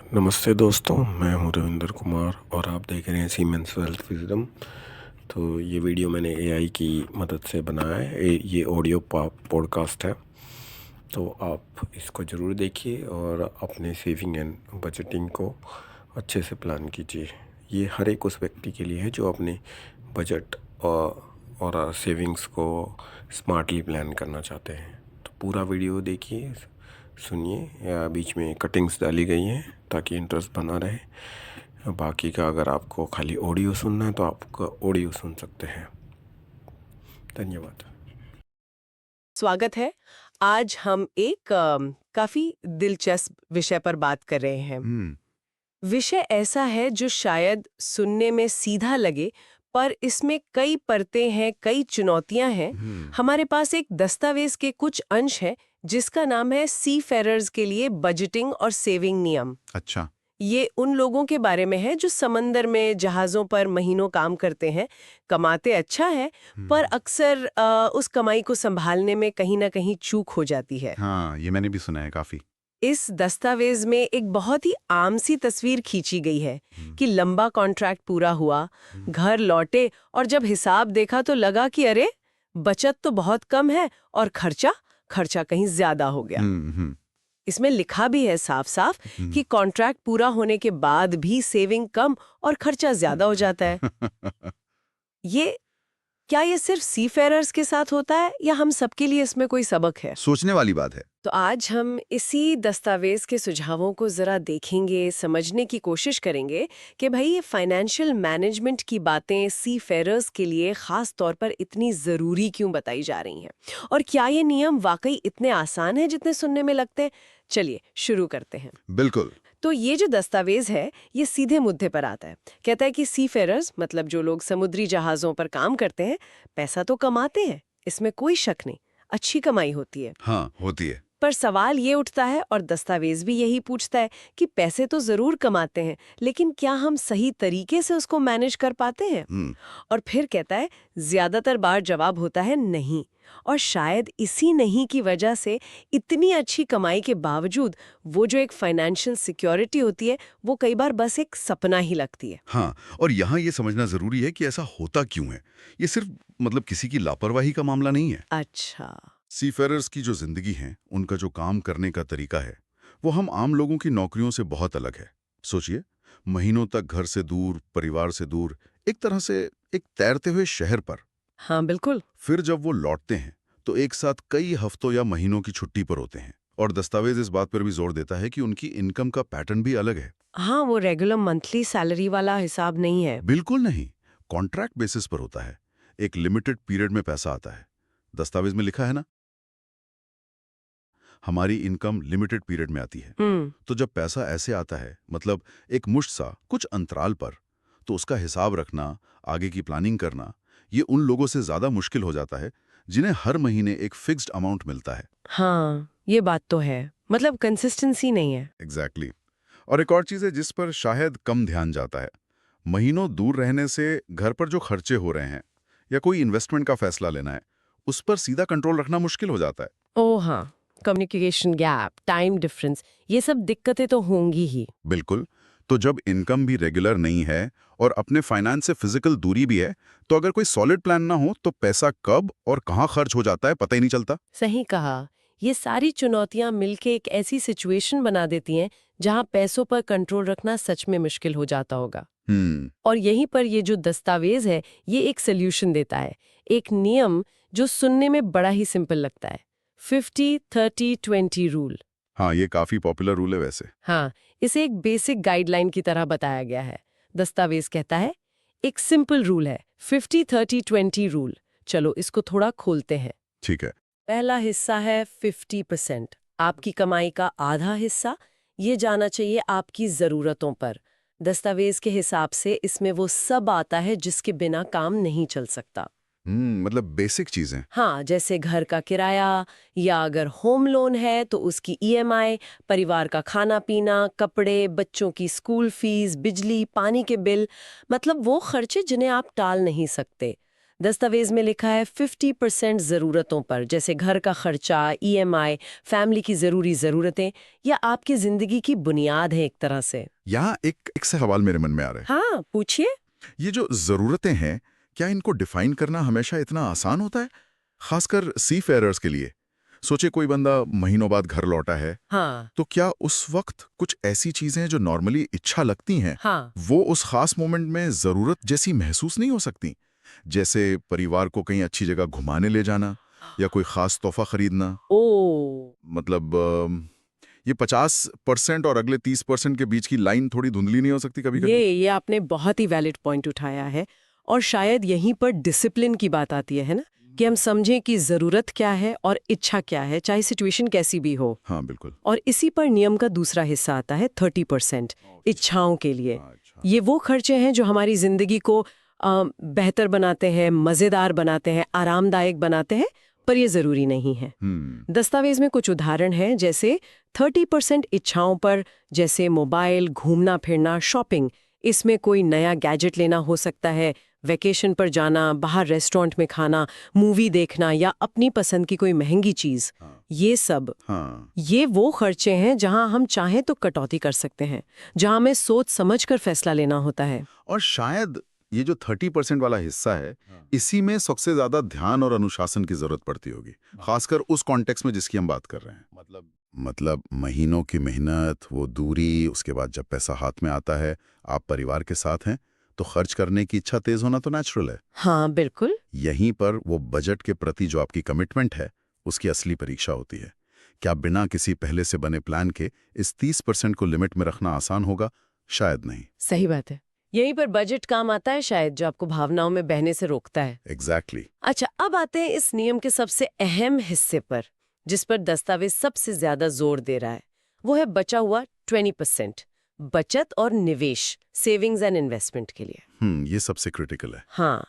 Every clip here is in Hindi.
नमस्ते दोस्तों, मैं हूं रविंद्र कुमार और आप देख रहे हैं सीमेंस वेल्थ विजडम। तो ये वीडियो मैंने एआई की मदद से बनाया है। ये ऑडियो पॉडकास्ट है, तो आप इसको ज़रूर देखिए और अपने सेविंग एंड बजटिंग को अच्छे से प्लान कीजिए। ये हर एक उस व्यक्ति के लिए है जो अपने बजट और सेविंग्स को स्मार्टली प्लान करना चाहते हैं। तो पूरा वीडियो देखिए, सुनिए, या बीच में कटिंग्स डाली गई हैं ताकि इंटरेस्ट बना रहे। बाकी का अगर आपको खाली ऑडियो सुनना है तो आप ऑडियो सुन सकते हैं। धन्यवाद। स्वागत है। आज हम एक काफी दिलचस्प विषय पर बात कर रहे हैं। विषय ऐसा है जो शायद सुनने में सीधा लगे, पर इसमें कई परतें हैं, कई चुनौतियां हैं। हमारे पास एक दस्तावेज के कुछ अंश हैं जिसका नाम है सीफेरर्स के लिए बजटिंग और सेविंग नियम। अच्छा। ये उन लोगों के बारे में है जो समंदर में जहाजों पर महीनों काम करते हैं, कमाते अच्छा है, पर अक्सर उस कमाई को संभालने में कहीं ना कहीं चूक हो जाती है। हाँ, ये मैंने भी सुना है काफी। इस दस्तावेज में एक बहुत ही आम सी तस्वीर खींची गई है कि लंबा कॉन्ट्रैक्ट पूरा हुआ, घर लौटे और जब हिसाब देखा तो लगा कि अरे, बचत तो बहुत कम है और खर्चा खर्चा कहीं ज्यादा हो गया। हम्म। इसमें लिखा भी है साफ साफ कि कॉन्ट्रैक्ट पूरा होने के बाद भी सेविंग कम और खर्चा ज्यादा हो जाता है। ये क्या ये सिर्फ सीफेरर्स के साथ होता है या हम सबके लिए इसमें कोई सबक है? सोचने वाली बात है। तो आज हम इसी दस्तावेज के सुझावों को जरा देखेंगे, समझने की कोशिश करेंगे कि भाई ये फाइनेंशियल मैनेजमेंट की बातें सीफेरर्स के लिए खास तौर पर इतनी जरूरी क्यों बताई जा रही हैं, और क्या ये नियम वाकई इतने आसान हैं जितने सुनने में लगते हैं। चलिए शुरू करते हैं। बिल्कुल। तो ये जो दस्तावेज है ये सीधे मुद्दे पर आता है। कहता है कि सीफेरर्स मतलब जो लोग समुद्री जहाजों पर काम करते हैं, पैसा तो कमाते हैं, इसमें कोई शक नहीं, अच्छी कमाई होती है। हाँ, होती है। पर सवाल ये उठता है और दस्तावेज भी यही पूछता है कि पैसे तो जरूर कमाते हैं, लेकिन क्या हम सही तरीके से उसको मैनेज कर पाते हैं? और फिर कहता है ज्यादातर बार जवाब होता है नहीं, और शायद इसी नहीं की वजह से इतनी अच्छी कमाई के बावजूद वो जो एक फाइनेंशियल सिक्योरिटी होती है वो कई बार बस एक सपना ही लगती है। हाँ, और यहाँ ये समझना जरूरी है कि ऐसा होता क्यों है। ये सिर्फ किसी की लापरवाही का मामला नहीं है। अच्छा। सीफेरर्स की जो जिंदगी है, उनका जो काम करने का तरीका है, वो हम आम लोगों की नौकरियों से बहुत अलग है। सोचिए, महीनों तक घर से दूर, परिवार से दूर, एक तरह से एक तैरते हुए शहर पर। हाँ बिल्कुल। फिर जब वो लौटते हैं तो एक साथ कई हफ्तों या महीनों की छुट्टी पर होते हैं। और दस्तावेज इस बात पर भी जोर देता है कि उनकी इनकम का पैटर्न भी अलग है। हाँ, वो रेगुलर मंथली सैलरी वाला हिसाब नहीं है। बिल्कुल नहीं, कॉन्ट्रैक्ट बेसिस पर होता है। एक लिमिटेड पीरियड में पैसा आता है। दस्तावेज में लिखा है ना, हमारी इनकम लिमिटेड पीरियड में आती है। तो जब पैसा ऐसे आता है, मतलब एक मुश्त सा कुछ अंतराल पर, तो उसका हिसाब रखना, आगे की प्लानिंग करना, ये उन लोगों से ज्यादा मुश्किल हो जाता है जिन्हें हर महीने एक फिक्स्ड अमाउंट मिलता है। हाँ, ये बात तो है, मतलब कंसिस्टेंसी नहीं है। एग्जैक्टली। और एक और चीज है जिस पर शायद कम ध्यान जाता है। महीनों दूर रहने से घर पर जो खर्चे हो रहे हैं या कोई इन्वेस्टमेंट का फैसला लेना है, उस पर सीधा कंट्रोल रखना मुश्किल हो जाता है। ओह हाँ, कम्युनिकेशन गैप, टाइम डिफरेंस, ये सब दिक्कतें तो होंगी ही। बिल्कुल। तो जब इनकम भी रेगुलर नहीं है और अपने फाइनेंस से फिजिकल दूरी भी है, तो अगर कोई सॉलिड प्लान ना हो तो पैसा कब और कहाँ खर्च हो जाता है पता ही नहीं चलता। सही कहा। ये सारी चुनौतियां मिलके एक ऐसी सिचुएशन बना देती हैं जहां पैसों पर कंट्रोल रखना सच में मुश्किल हो जाता होगा। और यहीं पर ये जो दस्तावेज है ये एक सोल्यूशन देता है, एक नियम जो सुनने में बड़ा ही सिंपल लगता है। 50-30-20 रूल। हाँ, ये काफी पॉपुलर रूल है वैसे। हाँ, इसे एक बेसिक गाइडलाइन की तरह बताया गया है। दस्तावेज कहता है एक सिंपल रूल है, 50-30-20 रूल। चलो इसको थोड़ा खोलते हैं। ठीक है। पहला हिस्सा है 50%, आपकी कमाई का आधा हिस्सा। ये जाना चाहिए आपकी ज़रूरतों पर। दस्तावेज के हिसाब से इसमें वो सब आता है जिसके बिना काम नहीं चल सकता। मतलब बेसिक चीजें। हाँ, जैसे घर का किराया, या अगर होम लोन है तो उसकी ईएमआई, परिवार का खाना पीना, कपड़े, बच्चों की स्कूल फीस, बिजली पानी के बिल, मतलब वो खर्चे जिन्हें आप टाल नहीं सकते। दस्तावेज में लिखा है 50% ज़रूरतों पर, जैसे घर का खर्चा, ईएमआई, फैमिली की ज़रूरतें या आपकी ज़िंदगी की बुनियाद है एक तरह से। यहाँ एक से सवाल मेरे मन में आ रहा है। हाँ, पूछिए। ये जो ज़रूरतें हैं, क्या इनको डिफाइन करना हमेशा इतना आसान होता है, खासकर सी फेयरर्स के लिए? सोचे कोई बंदा महीनों बाद घर लौटा है, हाँ, तो क्या उस वक्त कुछ ऐसी चीजें हैं जो नॉर्मली इच्छा लगती हैं, हाँ, वो उस खास मोमेंट में जरूरत जैसी महसूस नहीं हो सकती? जैसे परिवार को कहीं अच्छी जगह घुमाने ले जाना या कोई खास तोहफा खरीदना। ओ, मतलब ये 50% और अगले 30% के बीच की लाइन थोड़ी धुंधली नहीं हो सकती कभी-कभी? ये आपने बहुत ही वैलिड पॉइंट उठाया है, और शायद यहीं पर डिसिप्लिन की बात आती है ना, कि हम समझें कि ज़रूरत क्या है और इच्छा क्या है, चाहे सिचुएशन कैसी भी हो। हाँ, बिल्कुल। और इसी पर नियम का दूसरा हिस्सा आता है 30% इच्छाओं के लिए। अच्छा। ये वो खर्चे हैं जो हमारी जिंदगी को बेहतर बनाते हैं, मजेदार बनाते हैं, आरामदायक बनाते हैं, पर ये जरूरी नहीं है। दस्तावेज में कुछ उदाहरण हैं, जैसे 30% इच्छाओं पर, जैसे मोबाइल, घूमना फिरना, शॉपिंग। इसमें कोई नया गैजेट लेना हो सकता है, वेकेशन पर जाना, बाहर रेस्टोरेंट में खाना, मूवी देखना या अपनी पसंद की कोई महंगी चीज। ये सब, ये वो खर्चे हैं जहां हम चाहें तो कटौती कर सकते हैं, जहां हमें सोच समझ कर फैसला लेना होता है। और शायद ये जो 30% वाला हिस्सा है, इसी में सबसे ज्यादा ध्यान और अनुशासन की जरूरत पड़ती होगी, खासकर उस कॉन्टेक्स्ट में जिसकी हम बात कर रहे हैं। मतलब महीनों की मेहनत, वो दूरी, उसके बाद जब पैसा हाथ में आता है, आप परिवार के साथ हैं, तो खर्च करने की इच्छा तेज होना तो नेचुरल है। हाँ, बिल्कुल। यहीं पर वो बजट के प्रति जो आपकी कमिटमेंट है, उसकी असली परीक्षा होती है। क्या बिना किसी पहले से बने प्लान के इस 30% को लिमिट में रखना आसान होगा? शायद नहीं। सही बात है। यहीं पर बजट काम आता है शायद, जो आपको भावनाओं में बहने से रोकता है। एग्जैक्टली। अच्छा, अब आते हैं इस नियम के सबसे अहम हिस्से पर, जिस पर दस्तावेज सबसे ज्यादा जोर दे रहा है। वो है बचा हुआ 20%, बचत और निवेश, सेविंग्स एंड इन्वेस्टमेंट के लिए। ये सबसे क्रिटिकल है। हाँ,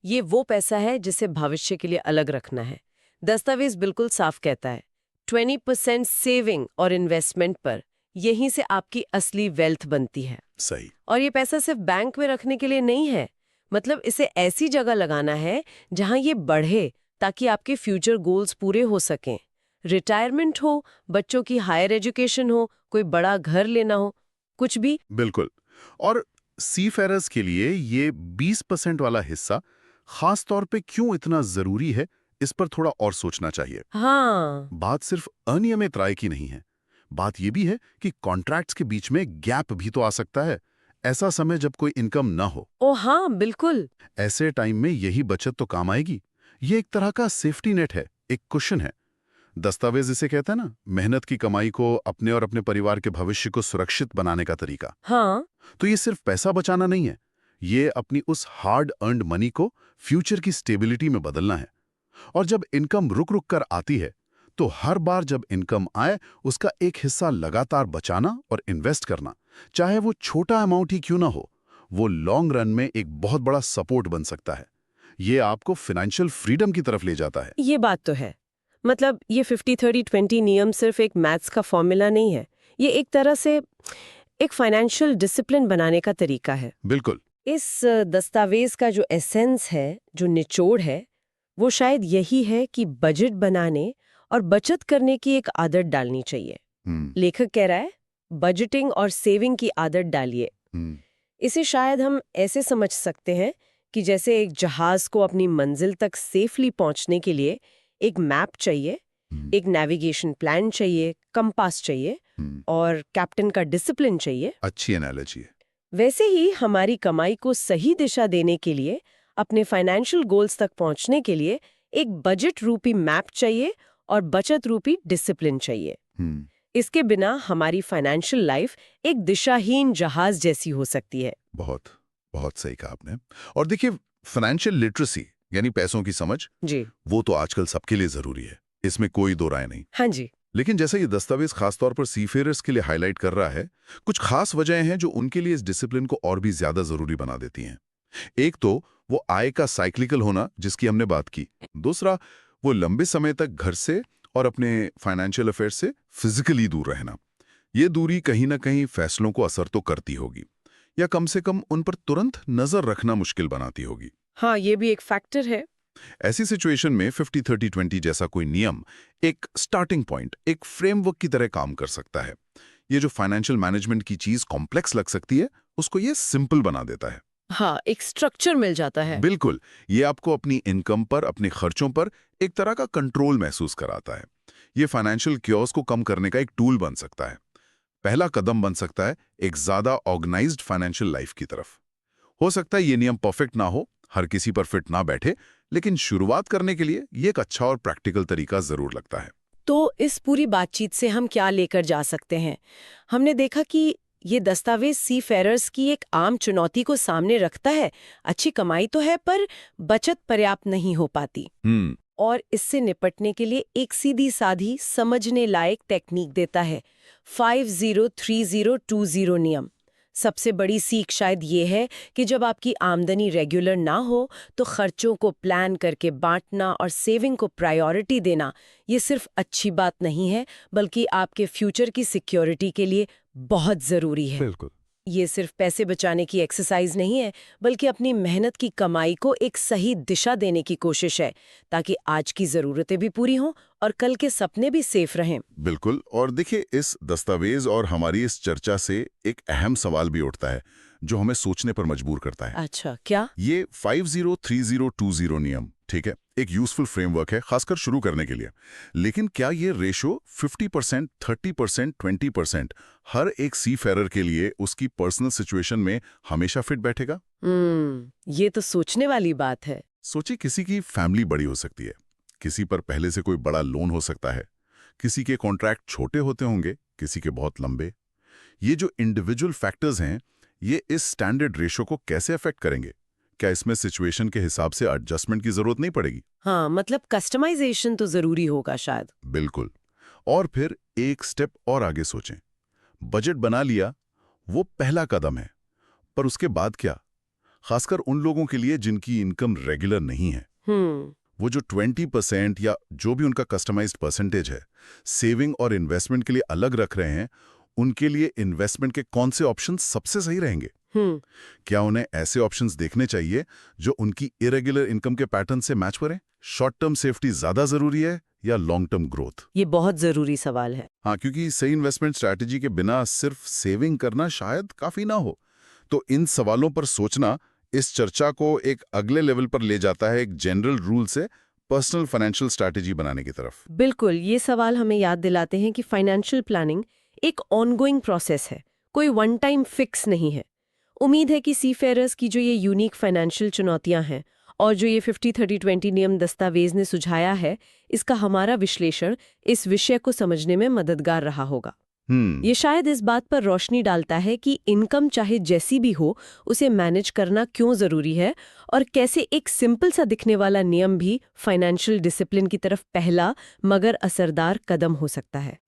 ये वो पैसा है जिसे भविष्य के लिए अलग रखना है। दस्तावेज बिल्कुल साफ कहता है 20% सेविंग और इन्वेस्टमेंट पर, यहीं से आपकी असली वेल्थ बनती है। सही। और ये पैसा सिर्फ बैंक में रखने के लिए नहीं है, मतलब इसे ऐसी जगह लगाना है जहां ये बढ़े, ताकि आपके फ्यूचर गोल्स पूरे हो सकें। रिटायरमेंट हो, बच्चों की हायर एजुकेशन हो, कोई बड़ा घर लेना हो, कुछ भी। बिल्कुल। और सी फेरर्स के लिए ये 20% वाला हिस्सा खास तौर पे क्यों इतना जरूरी है, इस पर थोड़ा और सोचना चाहिए। हाँ, बात सिर्फ अनियमित राय की नहीं है, बात यह भी है कि कॉन्ट्रैक्ट्स के बीच में गैप भी तो आ सकता है, ऐसा समय जब कोई इनकम ना हो। ओ हाँ, बिल्कुल। ऐसे टाइम में यही बचत तो काम आएगी। ये एक तरह का सेफ्टी नेट है, एक कुशन है। दस्तावेज इसे कहता है ना, मेहनत की कमाई को अपने और अपने परिवार के भविष्य को सुरक्षित बनाने का तरीका। हाँ, तो ये सिर्फ पैसा बचाना नहीं है, ये अपनी उस हार्ड अर्न्ड मनी को फ्यूचर की स्टेबिलिटी में बदलना है। और जब इनकम रुक रुक कर आती है, तो हर बार जब इनकम आए, उसका एक हिस्सा लगातार बचाना और इन्वेस्ट करना, चाहे वो छोटा अमाउंट ही क्यों ना हो, वो लॉन्ग रन में एक बहुत बड़ा सपोर्ट बन सकता है। ये आपको फाइनेंशियल फ्रीडम की तरफ ले जाता है। ये बात तो है। मतलब ये 50-30-20 नियम सिर्फ एक मैथ्स का फॉर्मूला नहीं है, ये एक तरह से एक फाइनेंशियल डिसिप्लिन बनाने का तरीका है। बिल्कुल। इस दस्तावेज का जो एसेंस है, जो निचोड़ है, वो शायद यही है कि बजट बनाने और बचत करने की एक आदत डालनी चाहिए। लेखक कह रहा है, बजटिंग और सेविंग की आदत डालिए। इसे शायद हम ऐसे समझ सकते हैं कि जैसे एक जहाज को अपनी मंजिल तक सेफली पहुंचने के लिए एक मैप चाहिए, एक नेविगेशन प्लान चाहिए, कंपास चाहिए और कैप्टन का डिसिप्लिन चाहिए। अच्छी एनालॉजी है। वैसे ही हमारी कमाई को सही दिशा देने के लिए, अपने फाइनेंशियल गोल्स तक पहुंचने के लिए एक बजट रूपी मैप चाहिए और बचत रूपी डिसिप्लिन चाहिए। इसके बिना हमारी फाइनेंशियल लाइफ एक दिशाहीन जहाज जैसी हो सकती है। बहुत बहुत सही कहा आपने। और देखिए, फाइनेंशियल लिटरेसी यानी पैसों की समझ जी, वो तो आजकल सबके लिए जरूरी है, इसमें कोई दो राय नहीं। हाँ जी। लेकिन जैसा ये दस्तावेज खासतौर पर सीफेयरर्स के लिए हाईलाइट कर रहा है, कुछ खास वजहें हैं जो उनके लिए इस डिसिप्लिन को और भी ज्यादा जरूरी बना देती हैं। एक तो वो आय का साइक्लिकल होना, जिसकी हमने बात की। दूसरा, वो लंबे समय तक घर से और अपने फाइनेंशियल अफेयर्स से फिजिकली दूर रहना। ये दूरी कहीं ना कहीं फैसलों को असर तो करती होगी, या कम से कम उन पर तुरंत नजर रखना मुश्किल बनाती होगी। हाँ, ये भी एक फैक्टर है। ऐसी सिचुएशन में 50-30-20 जैसा कोई नियम एक स्टार्टिंग पॉइंट, एक फ्रेमवर्क की तरह काम कर सकता है। ये जो फाइनेंशियल मैनेजमेंट की चीज कॉम्प्लेक्स लग सकती है, उसको ये सिंपल बना देता है। हाँ, एक स्ट्रक्चर मिल जाता है। बिल्कुल, ये आपको अपनी इनकम पर, अपने खर्चों पर एक तरह का कंट्रोल महसूस कराता है। ये फाइनेंशियल क्योस को कम करने का एक टूल बन सकता है। पहला कदम बन सकता है एक ज्यादा ऑर्गेनाइज्ड फाइनेंशियल लाइफ की तरफ। हो सकता है ये नियम परफेक्ट ना हो, हर किसी पर फिट ना बैठे, लेकिन शुरुआत करने के लिए ये एक अच्छा और प्रैक्टिकल तरीका जरूर लगता है। तो इस पूरी बातचीत से हम क्या लेकर जा सकते हैं? हमने देखा कि ये दस्तावेज सीफेरर्स की एक आम चुनौती को सामने रखता है। अच्छी कमाई तो है, पर बचत पर्याप्त नहीं हो पाती। और इससे निपटने के लिए एक सीधी साधी समझने लायक टेक्निक देता है, 50-30-20 नियम। सबसे बड़ी सीख शायद ये है कि जब आपकी आमदनी रेगुलर ना हो तो खर्चों को प्लान करके बांटना और सेविंग को प्रायोरिटी देना, ये सिर्फ अच्छी बात नहीं है, बल्कि आपके फ्यूचर की सिक्योरिटी के लिए बहुत ज़रूरी है। बिल्कुल। ये सिर्फ पैसे बचाने की एक्सरसाइज नहीं है, बल्कि अपनी मेहनत की कमाई को एक सही दिशा देने की कोशिश है, ताकि आज की ज़रूरतें भी पूरी हों और कल के सपने भी सेफ रहें। बिल्कुल, और देखिए, इस दस्तावेज और हमारी इस चर्चा से एक अहम सवाल भी उठता है, जो हमें सोचने पर मजबूर करता है। अच्छा, क्या? ये 50-30-20 नियम, ठीक है, एक यूजफुल फ्रेमवर्क है, खासकर शुरू करने के लिए। लेकिन क्या ये रेशो 50%, 30%, 20% हर एक सीफेरर के लिए उसकी पर्सनल सिचुएशन में हमेशा फिट बैठेगा? ये तो सोचने वाली बात है। सोचिए, किसी की फैमिली बड़ी हो सकती है, किसी पर पहले से कोई बड़ा लोन हो सकता है, किसी के कॉन्ट्रैक्ट छोटे होते होंगे, किसी के बहुत लंबे। ये जो इंडिविजुअल फैक्टर्स हैं, ये इस स्टैंडर्ड रेशो को कैसे अफेक्ट करेंगे? क्या इसमें सिचुएशन के हिसाब से एडजस्टमेंट की जरूरत नहीं पड़ेगी? हाँ, मतलब कस्टमाइजेशन तो जरूरी होगा शायद। बिल्कुल। और फिर एक स्टेप और आगे सोचें। बजट बना लिया, वो पहला कदम है, पर उसके बाद क्या? खासकर उन लोगों के लिए जिनकी इनकम रेगुलर नहीं है। वो जो 20% या जो भी उनका कस्टमाइज्ड परसेंटेज है, सेविंग और इन्वेस्टमेंट के लिए अलग रख रहे हैं, उनके लिए इन्वेस्टमेंट के कौन से ऑप्शन सबसे सही रहेंगे? क्या उन्हें ऐसे ऑप्शंस देखने चाहिए जो उनकी इरेगुलर इनकम के पैटर्न से मैच करें? शॉर्ट टर्म सेफ्टी ज्यादा जरूरी है या लॉन्ग टर्म ग्रोथ? ये बहुत जरूरी सवाल है। हाँ, क्योंकि सही इन्वेस्टमेंट स्ट्रैटेजी के बिना सिर्फ सेविंग करना शायद काफी ना हो। तो इन सवालों पर सोचना इस चर्चा को एक अगले लेवल पर ले जाता है, एक जनरल रूल से पर्सनल फाइनेंशियल स्ट्रैटेजी बनाने की तरफ। बिल्कुल, ये सवाल हमें याद दिलाते हैं कि फाइनेंशियल प्लानिंग एक ऑनगोइंग प्रोसेस है, कोई वन टाइम फिक्स नहीं है। उम्मीद है कि सीफेरर्स की जो ये यूनिक फाइनेंशियल चुनौतियां हैं और जो ये 50-30-20 नियम दस्तावेज ने सुझाया है, इसका हमारा विश्लेषण इस विषय को समझने में मददगार रहा होगा। ये शायद इस बात पर रोशनी डालता है कि इनकम चाहे जैसी भी हो, उसे मैनेज करना क्यों जरूरी है और कैसे एक सिंपल सा दिखने वाला नियम भी फाइनेंशियल डिसिप्लिन की तरफ पहला मगर असरदार कदम हो सकता है।